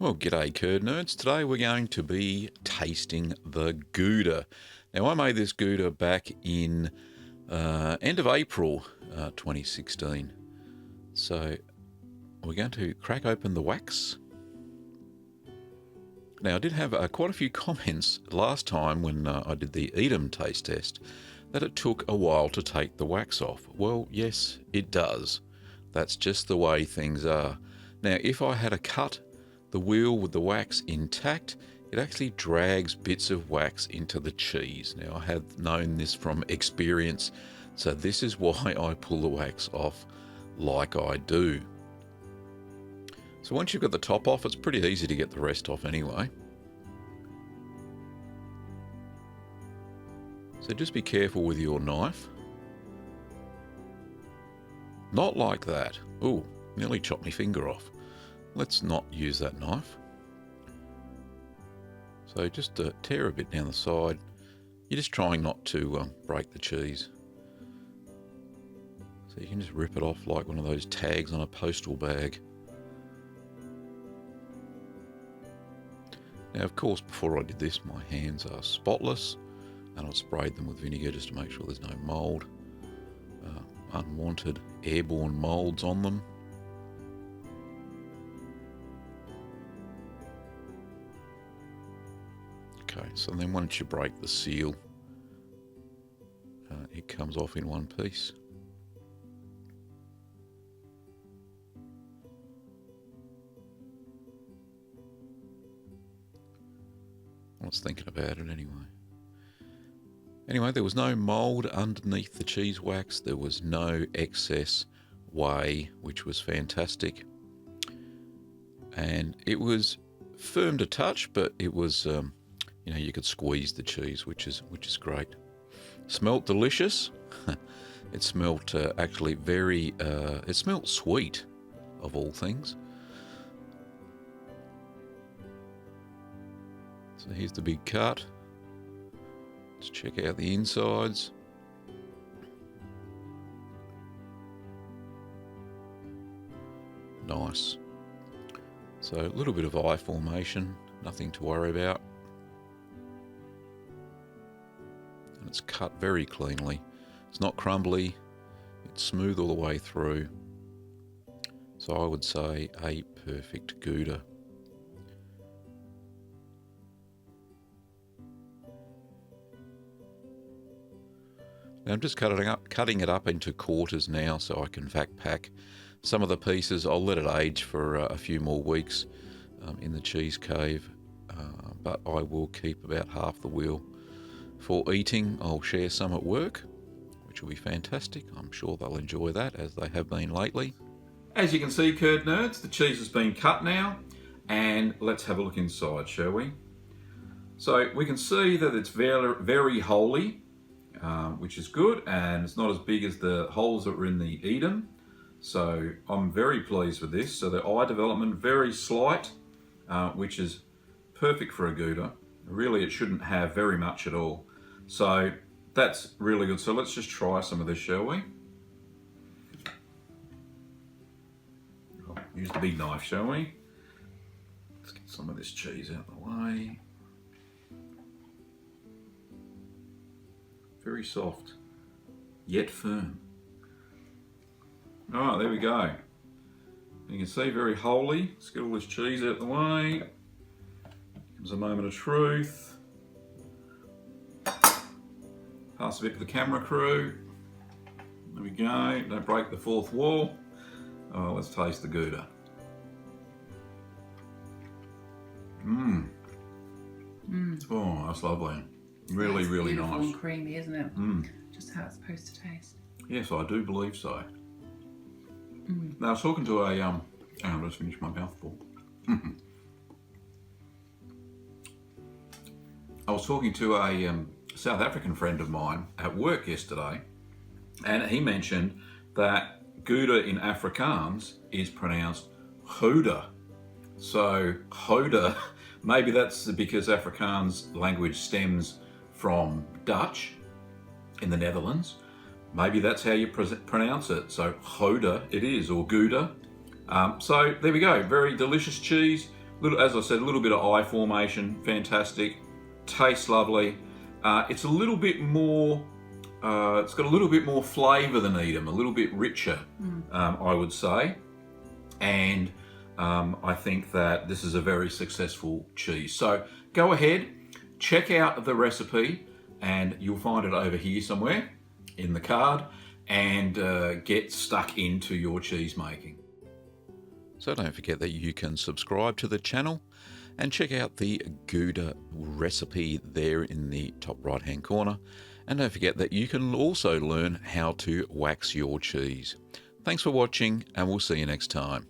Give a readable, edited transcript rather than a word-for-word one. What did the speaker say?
Well, g'day curd nerds. Today we're going to be tasting the Gouda. Now I made this Gouda back in end of April 2016. So we're going to crack open the wax. Now I did have quite a few comments last time when I did the Edam taste test that it took a while to take the wax off. Well, yes, it does. That's just the way things are. Now if I had a cut the wheel with the wax intact, it actually drags bits of wax into the cheese. Now I have known this from experience, so this is why I pull the wax off like I do. So once you've got the top off, it's pretty easy to get the rest off anyway. So just be careful with your knife. Not like that. Ooh, nearly chopped my finger off. Let's not use that knife. So just tear a bit down the side. You're just trying not to break the cheese. So you can just rip it off like one of those tags on a postal bag. Now of course before I did this my hands are spotless and I've sprayed them with vinegar just to make sure there's no mould, unwanted airborne moulds on them. Okay, so then once you break the seal, it comes off in one piece. I was thinking about it anyway. Anyway, there was no mould underneath the cheese wax. There was no excess whey, which was fantastic. And it was firm to touch, but it was... you know, you could squeeze the cheese, which is great. Smelt delicious. It smelt actually very. It smelt sweet, of all things. So here's the big cut. Let's check out the insides. Nice. So a little bit of eye formation, nothing to worry about. It's cut very cleanly. It's not crumbly. It's smooth all the way through. So I would say a perfect Gouda. Now I'm just cutting it up into quarters now so I can vac pack some of the pieces. I'll let it age for a few more weeks in the cheese cave, but I will keep about half the wheel for eating. I'll share some at work, which will be fantastic. I'm sure they'll enjoy that, as they have been lately. As you can see, curd nerds, the cheese has been cut now, and let's have a look inside, shall we? So we can see that it's very, very holy, which is good, and it's not as big as the holes that were in the Edam. So I'm very pleased with this. So the eye development, very slight, which is perfect for a Gouda. Really, it shouldn't have very much at all. So that's really good. So let's just try some of this, shall we? I'll use the big knife, shall we? Let's get some of this cheese out of the way. Very soft, yet firm. All right, there we go. You can see very holy. Let's get all this cheese out of the way. Comes a moment of truth. Pass a bit to the camera crew. There we go. Don't break the fourth wall. Oh, let's taste the Gouda. Oh, that's lovely. Really, really nice. And creamy, isn't it? Just how it's supposed to taste. Yes, I do believe so. Now I was talking to a hang on, I just finished my mouthful. I was talking to a South African friend of mine at work yesterday, and he mentioned that Gouda in Afrikaans is pronounced Gouda. So Gouda, maybe that's because Afrikaans language stems from Dutch in the Netherlands. Maybe that's how you pronounce it. So Gouda it is, or Gouda. So there we go, very delicious cheese. as I said, a little bit of eye formation, fantastic. Tastes lovely. It's a little bit more. It's got a little bit more flavour than Edam, a little bit richer, I would say. And I think that this is a very successful cheese. So go ahead, check out the recipe, and you'll find it over here somewhere in the card, and get stuck into your cheese making. So don't forget that you can subscribe to the channel and check out the Gouda recipe there in the top right hand corner. And don't forget that you can also learn how to wax your cheese. Thanks for watching, and we'll see you next time.